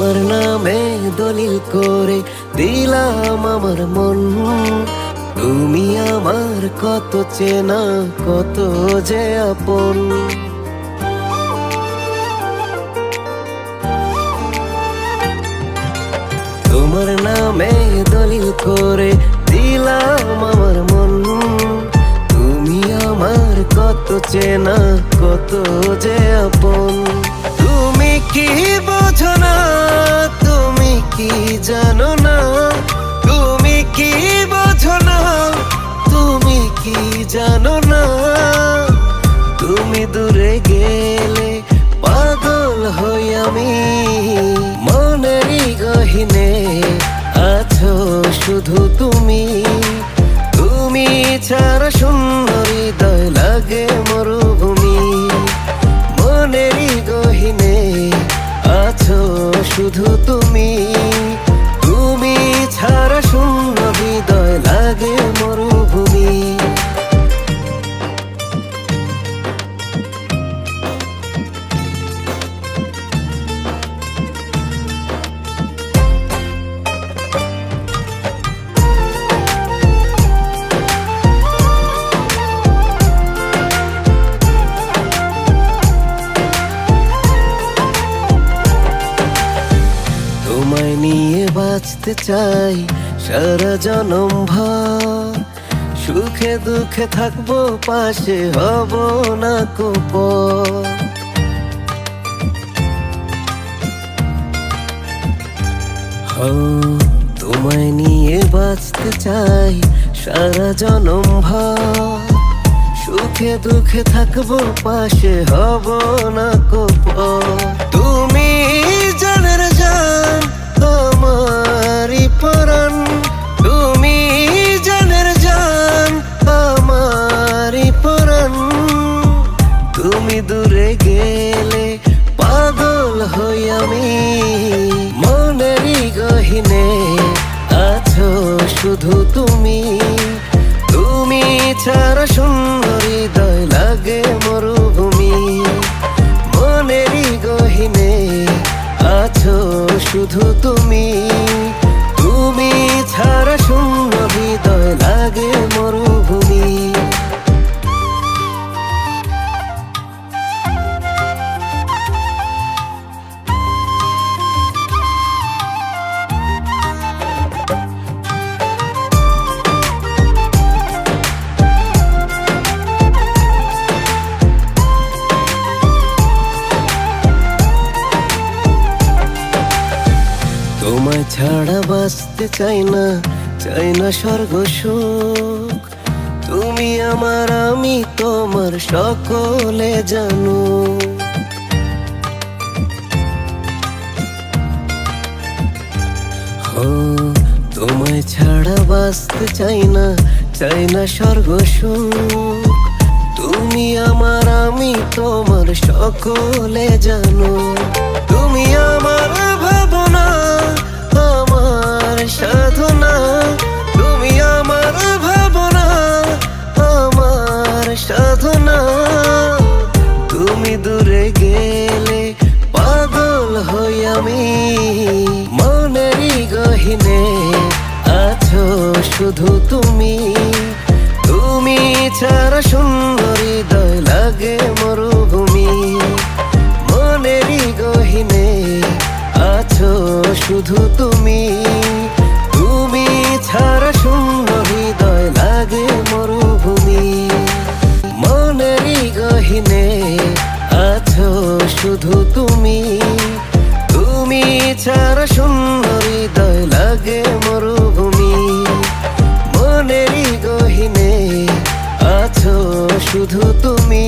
তোমার নামে দলিল করে দিলাম আমার মন। তুমি আমার কত চেনা, কত যে আপন। তোমার নামে দলিল করে দিলাম আমার মন। তুমি আমার কত চেনা, কত যে আপন। তুমি কি বোঝো না, তুমি কি জানো না, তুমি কি বোঝো না, তুমি কি জানো না। তুমি দূরে গেলে পাগল হই আমি, মনেরই গহীনে আছো শুধু তুমি। তুমি ছাড়া শূন্য হৃদয় লাগে মরুভূমি, মনেরই গহীনে আছো শুধু তুমি। তুমি ছাড়া শূন্য হৃদয় লাগে মরুভূমি। তোমায় নিয়ে বাঁচতে চাই সারা জনম ভর। সুখে দুঃখে থাকবো পাশে, হব না কোপর। তোমায় নিয়ে বাঁচতে চাই সারা জনম ভর। সুখে দুঃখে থাকবো পাশে, হব না কোপর। তুমি জানের জান আমারই পরাণ, তুমি জানের জান আমারই পরাণ। তুমি দূরে গেলে পাগল হই আমি, মনেরই গহীনে আছো শুধু তুমি। তুমি ছাড়া শূন্য হৃদয় লাগে মরুভূমি, মনেরই গহীনে আছো শুধু তুমি। তুমি ছাড়া শূন্য হৃদয় লাগে মরুভূমি। তোমায় ছাড়া বাঁচতে চাই না, চাই না স্বর্গ সুখ। তুমি আমার, আমি তোমার, সকলে জানো। তোমায় ছাড়া বাঁচতে চাই না, চাই না স্বর্গ সুখ। তুমি আমার, আমি তোমার, সকলে জানো। তুমি আমার ভাবনা, আমার সাধনা। তুমি আমার ভাবনা, আমার সাধনা। তুমি দূরে গেলে পাগল হই আমি, মনেরই গহীনে আছো শুধু তুমি। তুমি ছাড়া শূন্য হৃদয় লাগে মরুভূমি, মনেরই গহীনে আছো শুধু তুমি। তুমি ছাড়া শূন্য হৃদয় লাগে মরুভূমি, মনেরই গহীনে আছো শুধু তুমি। তুমি ছাড়া শূন্য হৃদয় লাগে মরুভূমি, মনেরই গহীনে আছো শুধু তুমি।